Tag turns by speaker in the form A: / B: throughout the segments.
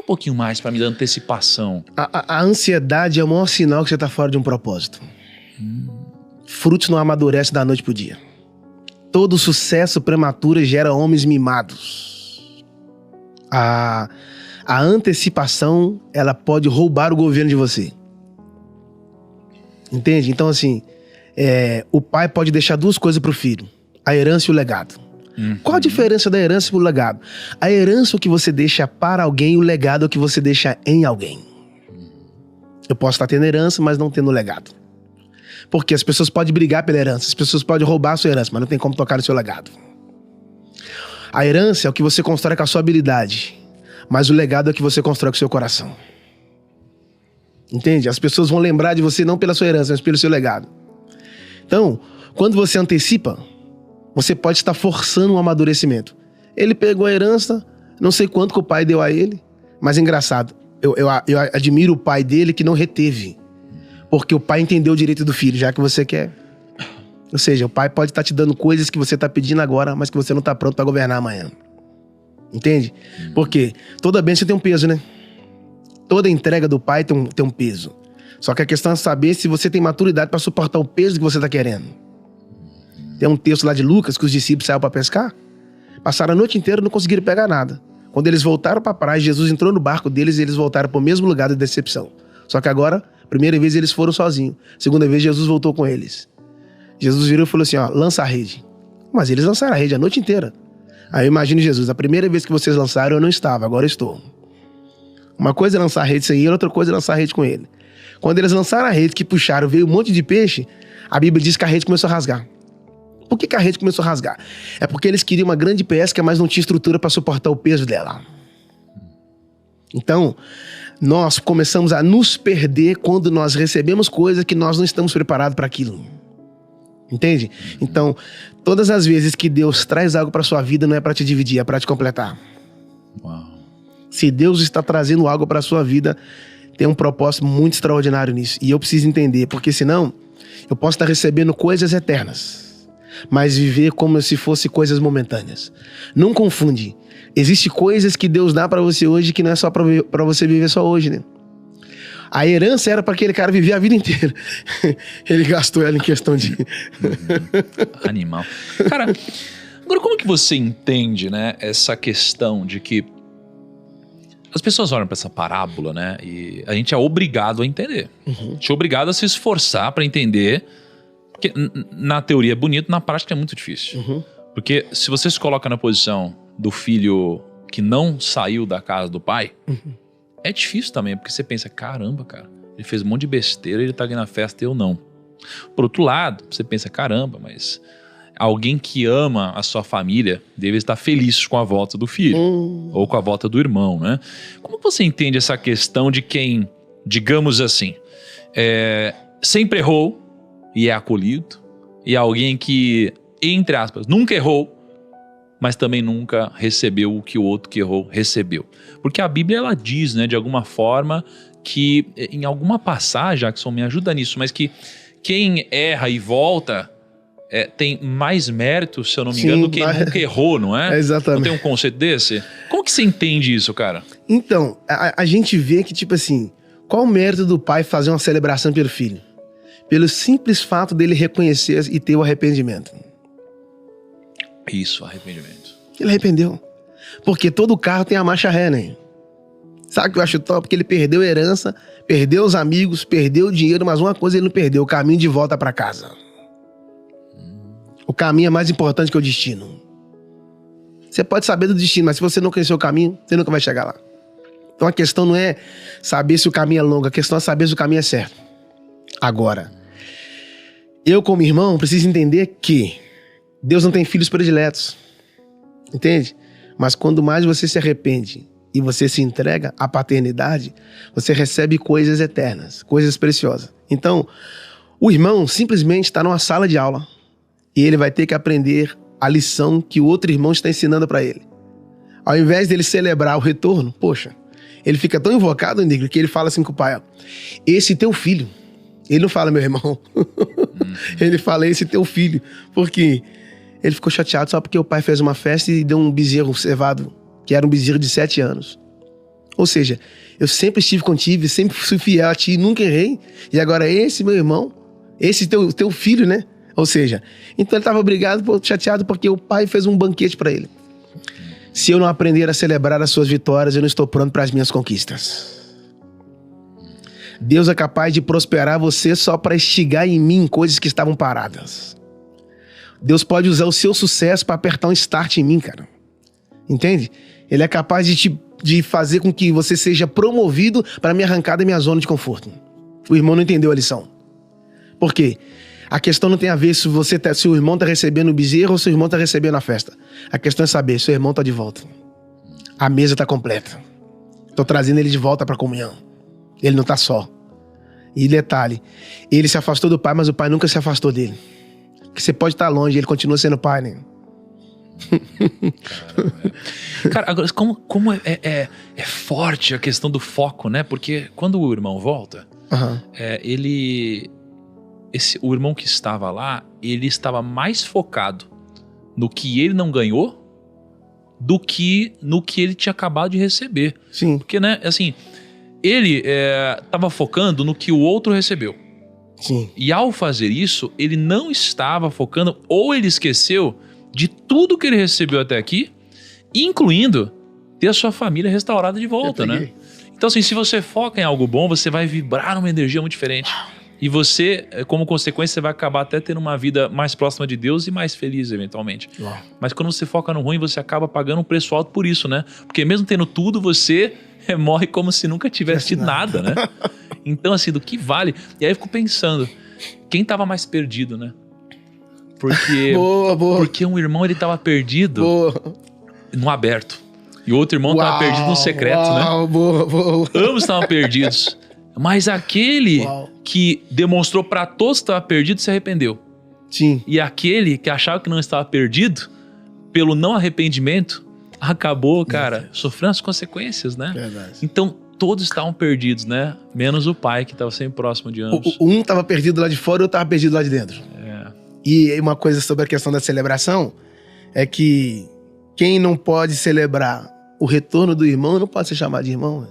A: pouquinho mais pra mim da antecipação.
B: A ansiedade é o maior sinal que você tá fora de um propósito. Frutos não amadurecem da noite pro dia. Todo sucesso prematuro gera homens mimados. A antecipação, ela pode roubar o governo de você. Entende? Então, assim, o pai pode deixar duas coisas pro filho: a herança e o legado. Qual a diferença da herança e do legado? A herança é o que você deixa para alguém, o legado é o que você deixa em alguém. Eu posso estar tendo herança, mas não tendo legado. Porque as pessoas podem brigar pela herança, as pessoas podem roubar a sua herança, mas não tem como tocar no seu legado. A herança é o que você constrói com a sua habilidade, mas o legado é o que você constrói com o seu coração. Entende? As pessoas vão lembrar de você não pela sua herança, mas pelo seu legado. Então, quando você antecipa, você pode estar forçando um amadurecimento. Ele pegou a herança, não sei quanto que o pai deu a ele, mas é engraçado. Eu admiro o pai dele que não reteve. Porque o pai entendeu o direito do filho, já que você quer. Ou seja, o pai pode estar te dando coisas que você está pedindo agora, mas que você não está pronto para governar amanhã. Entende? Porque toda bênção tem um peso, né? Toda entrega do pai tem um peso. Só que a questão é saber se você tem maturidade para suportar o peso que você está querendo. Tem um texto lá de Lucas que os discípulos saíram para pescar. Passaram a noite inteira e não conseguiram pegar nada. Quando eles voltaram para a praia, Jesus entrou no barco deles e eles voltaram para o mesmo lugar de decepção. Só que agora, primeira vez eles foram sozinhos. Segunda vez Jesus voltou com eles. Jesus virou e falou assim, ó, lança a rede. Mas eles lançaram a rede a noite inteira. Aí eu imagino Jesus, a primeira vez que vocês lançaram eu não estava, agora eu estou. Uma coisa é lançar a rede sem ele, outra coisa é lançar a rede com ele. Quando eles lançaram a rede, que puxaram, veio um monte de peixe, a Bíblia diz que a rede começou a rasgar. Por que a rede começou a rasgar? É porque eles queriam uma grande pesca, mas não tinha estrutura para suportar o peso dela. Então, nós começamos a nos perder quando nós recebemos coisas que nós não estamos preparados para aquilo. Entende? Então, todas as vezes que Deus traz algo para sua vida, não é para te dividir, é para te completar.
A: Uau.
B: Se Deus está trazendo algo para sua vida, tem um propósito muito extraordinário nisso. E eu preciso entender, porque senão eu posso estar recebendo coisas eternas, mas viver como se fosse coisas momentâneas. Não confunde. Existem coisas que Deus dá para você hoje que não é só para você viver só hoje, né? A herança era para aquele cara viver a vida inteira. Ele gastou ela em questão de...
A: Animal. Cara, agora como que você entende, né, essa questão de que as pessoas olham para essa parábola, né, e a gente é obrigado a entender. A gente é obrigado a se esforçar para entender, porque na teoria é bonito, na prática é muito difícil. Porque se você se coloca na posição do filho que não saiu da casa do pai, é difícil também, porque você pensa, caramba, cara, ele fez um monte de besteira, ele tá aqui na festa e eu não. Por outro lado, você pensa, caramba, mas alguém que ama a sua família deve estar feliz com a volta do filho, ou com a volta do irmão, né? Como você entende essa questão de quem, digamos assim, sempre errou e é acolhido, e alguém que, entre aspas, nunca errou, mas também nunca recebeu o que o outro que errou recebeu? Porque a Bíblia, ela diz, né, de alguma forma, que em alguma passagem, Jackson, me ajuda nisso, mas que quem erra e volta tem mais mérito, se eu não me engano, do que quem nunca errou, não é?
B: Exatamente.
A: Não tem um conceito desse? Como que você entende isso, cara?
B: Então, a gente vê que, tipo assim, qual o mérito do pai fazer uma celebração pelo filho? Pelo simples fato dele reconhecer e ter o arrependimento.
A: Isso, arrependimento.
B: Ele arrependeu. Porque todo carro tem a marcha ré, né? Sabe o que eu acho top? Porque ele perdeu a herança, perdeu os amigos, perdeu o dinheiro, mas uma coisa ele não perdeu: o caminho de volta para casa. O caminho é mais importante que o destino. Você pode saber do destino, mas se você não conhecer o caminho, você nunca vai chegar lá. Então a questão não é saber se o caminho é longo, a questão é saber se o caminho é certo. Agora, eu como irmão preciso entender que Deus não tem filhos prediletos, entende? Mas quando mais você se arrepende e você se entrega à paternidade, você recebe coisas eternas, coisas preciosas. Então, o irmão simplesmente está numa sala de aula e ele vai ter que aprender a lição que o outro irmão está ensinando para ele. Ao invés dele celebrar o retorno, poxa, ele fica tão invocado, Nigro, que ele fala assim com o pai, ó, esse teu filho. Ele não fala meu irmão. Ele fala esse teu filho. Porque ele ficou chateado só porque o pai fez uma festa e deu um bezerro cevado, que era um bezerro de 7 anos. Ou seja, eu sempre estive contigo, sempre fui fiel a ti, nunca errei. E agora esse meu irmão, esse teu filho, né? Ou seja, então ele estava chateado porque o pai fez um banquete para ele. Se eu não aprender a celebrar as suas vitórias, eu não estou pronto para as minhas conquistas. Deus é capaz de prosperar você só para instigar em mim coisas que estavam paradas. Deus pode usar o seu sucesso para apertar um start em mim, cara. Entende? Ele é capaz de fazer com que você seja promovido para me arrancar da minha zona de conforto. O irmão não entendeu a lição. Por quê? A questão não tem a ver se o irmão está recebendo o bezerro ou se o irmão está recebendo a festa. A questão é saber se o irmão está de volta. A mesa está completa. Estou trazendo ele de volta para a comunhão. Ele não está só. E detalhe, ele se afastou do pai, mas o pai nunca se afastou dele. Porque você pode estar longe, ele continua sendo pai, né?
A: Cara, agora, como é forte a questão do foco, né? Porque quando o irmão volta, o irmão que estava lá, ele estava mais focado no que ele não ganhou do que no que ele tinha acabado de receber.
B: Sim.
A: Porque, né, assim, ele estava focando no que o outro recebeu.
B: Sim.
A: E ao fazer isso, ele não estava focando, ou ele esqueceu de tudo que ele recebeu até aqui, incluindo ter a sua família restaurada de volta, né? Então, assim, se você foca em algo bom, você vai vibrar numa energia muito diferente. E você, como consequência, você vai acabar até tendo uma vida mais próxima de Deus e mais feliz, eventualmente. Mas quando você foca no ruim, você acaba pagando um preço alto por isso, né? Porque mesmo tendo tudo, você morre como se nunca tivesse tido nada, né? Então, assim, do que vale? E aí eu fico pensando, quem tava mais perdido, né? Porque, porque um irmão, ele tava perdido no aberto. E o outro irmão tava perdido no secreto, né? Ambos estavam perdidos. Mas aquele que demonstrou para todos que estava perdido se arrependeu.
B: Sim.
A: E aquele que achava que não estava perdido, pelo não arrependimento, acabou, cara, sofrendo as consequências, né?
B: Verdade.
A: Então, todos estavam perdidos, né? Menos o pai, que estava sempre próximo de ambos.
B: Um estava perdido lá de fora e o outro estava perdido lá de dentro. E uma coisa sobre a questão da celebração é que quem não pode celebrar o retorno do irmão não pode ser chamado de irmão, né?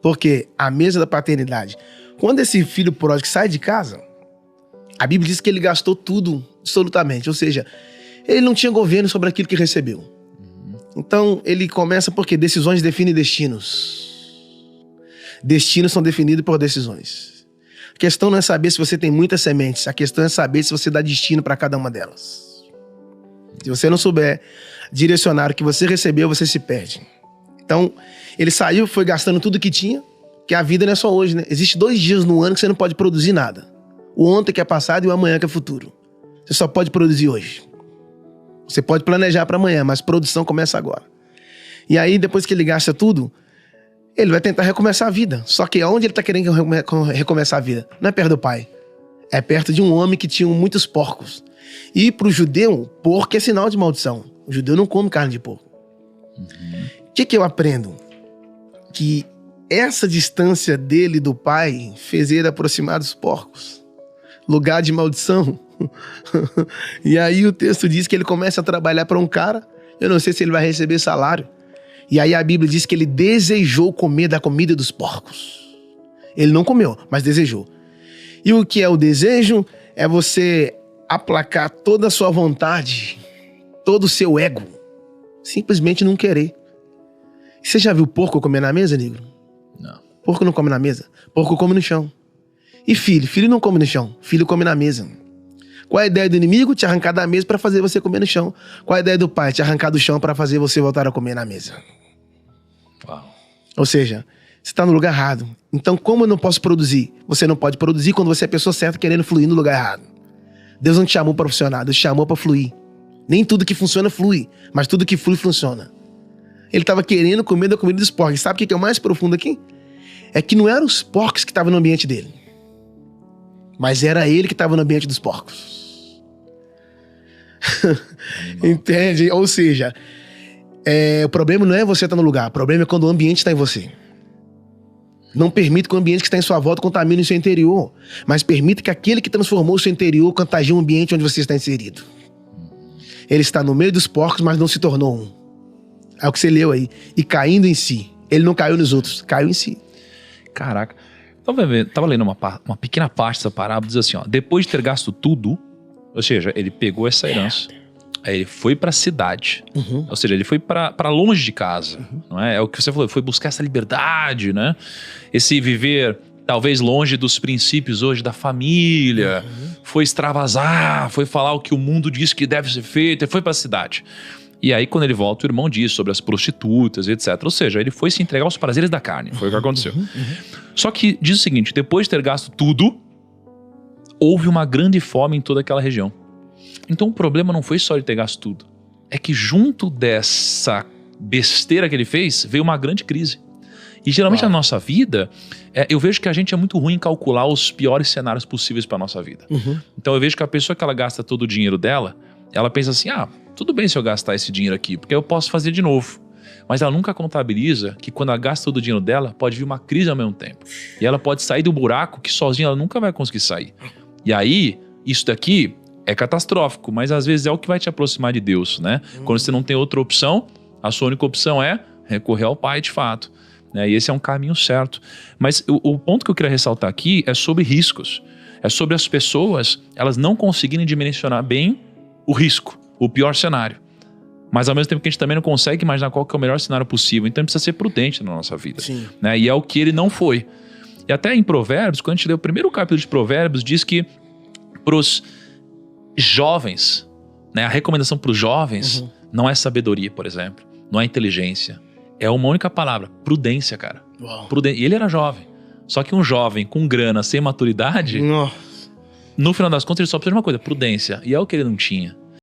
B: Porque a mesa da paternidade, quando esse filho pródigo sai de casa, a Bíblia diz que ele gastou tudo, absolutamente. Ou seja, ele não tinha governo sobre aquilo que recebeu. Então, ele começa porque decisões definem destinos. Destinos são definidos por decisões. A questão não é saber se você tem muitas sementes, a questão é saber se você dá destino para cada uma delas. Se você não souber direcionar o que você recebeu, você se perde. Então, ele saiu, foi gastando tudo que tinha, que a vida não é só hoje, né? Existem 2 dias no ano que você não pode produzir nada. O ontem que é passado e o amanhã que é futuro. Você só pode produzir hoje. Você pode planejar para amanhã, mas produção começa agora. E aí, depois que ele gasta tudo, ele vai tentar recomeçar a vida. Só que onde ele está querendo recomeçar a vida? Não é perto do pai. É perto de um homem que tinha muitos porcos. E para o judeu, porco é sinal de maldição. O judeu não come carne de porco. O que eu aprendo? Que essa distância dele do pai fez ele aproximar dos porcos. Lugar de maldição. E aí o texto diz que ele começa a trabalhar para um cara. Eu não sei se ele vai receber salário. E aí a Bíblia diz que ele desejou comer da comida dos porcos. Ele não comeu, mas desejou. E o que é o desejo? É você aplacar toda a sua vontade, todo o seu ego. Simplesmente não querer. Você já viu porco comer na mesa, negro?
A: Não.
B: Porco não come na mesa. Porco come no chão. E filho? Filho não come no chão. Filho come na mesa. Qual é a ideia do inimigo? Te arrancar da mesa para fazer você comer no chão. Qual é a ideia do pai? Te arrancar do chão para fazer você voltar a comer na mesa.
A: Uau.
B: Ou seja, você está no lugar errado. Então, como eu não posso produzir? Você não pode produzir quando você é a pessoa certa querendo fluir no lugar errado. Deus não te chamou para funcionar, Deus te chamou para fluir. Nem tudo que funciona flui, mas tudo que flui funciona. Ele estava querendo comer da comida dos porcos. Sabe o que é o mais profundo aqui? É que não eram os porcos que estavam no ambiente dele, mas era ele que estava no ambiente dos porcos. Entende? Ou seja, o problema não é você estar no lugar, o problema é quando o ambiente está em você. Não permita que o ambiente que está em sua volta contamine o seu interior, mas permita que aquele que transformou o seu interior contagie o ambiente onde você está inserido. Ele está no meio dos porcos, mas não se tornou um. É o que você leu aí. E caindo em si, Ele não caiu nos outros, caiu em si.
A: Caraca. Tava lendo uma pequena parte dessa parábola, diz assim, ó, depois de ter gasto tudo, ou seja, ele pegou essa herança, aí ele foi pra cidade, ou seja, ele foi pra longe de casa, não é? É o que você falou, foi buscar essa liberdade, né? Esse viver talvez longe dos princípios hoje da família, foi extravasar, foi falar o que o mundo diz que deve ser feito, ele foi pra cidade. E aí quando ele volta, o irmão diz sobre as prostitutas, etc. Ou seja, ele foi se entregar aos prazeres da carne, foi o que aconteceu. Só que diz o seguinte, depois de ter gasto tudo, houve uma grande fome em toda aquela região. Então o problema não foi só ele ter gasto tudo, é que junto dessa besteira que ele fez, veio uma grande crise. E geralmente na nossa vida, eu vejo que a gente é muito ruim em calcular os piores cenários possíveis para nossa vida. Então eu vejo que a pessoa que ela gasta todo o dinheiro dela, ela pensa assim, tudo bem se eu gastar esse dinheiro aqui, porque eu posso fazer de novo. Mas ela nunca contabiliza que quando ela gasta todo o dinheiro dela, pode vir uma crise ao mesmo tempo. E ela pode sair do buraco que sozinha ela nunca vai conseguir sair. E aí, isso daqui é catastrófico, mas às vezes é o que vai te aproximar de Deus, né? Quando você não tem outra opção, a sua única opção é recorrer ao Pai de fato. E esse é um caminho certo. Mas o ponto que eu queria ressaltar aqui é sobre riscos. É sobre as pessoas, elas não conseguirem dimensionar bem o risco, o pior cenário. Mas ao mesmo tempo que a gente também não consegue imaginar qual que é o melhor cenário possível. Então a gente precisa ser prudente na nossa vida. Né? E é o que ele não foi. E até em Provérbios, quando a gente lê o primeiro capítulo de Provérbios, diz que para os jovens, né, a recomendação para os jovens não é sabedoria, por exemplo. Não é inteligência. É uma única palavra, prudência, cara. E ele era jovem. Só que um jovem com grana, sem maturidade, no final das contas ele só precisa de uma coisa, prudência. E é o que ele não tinha.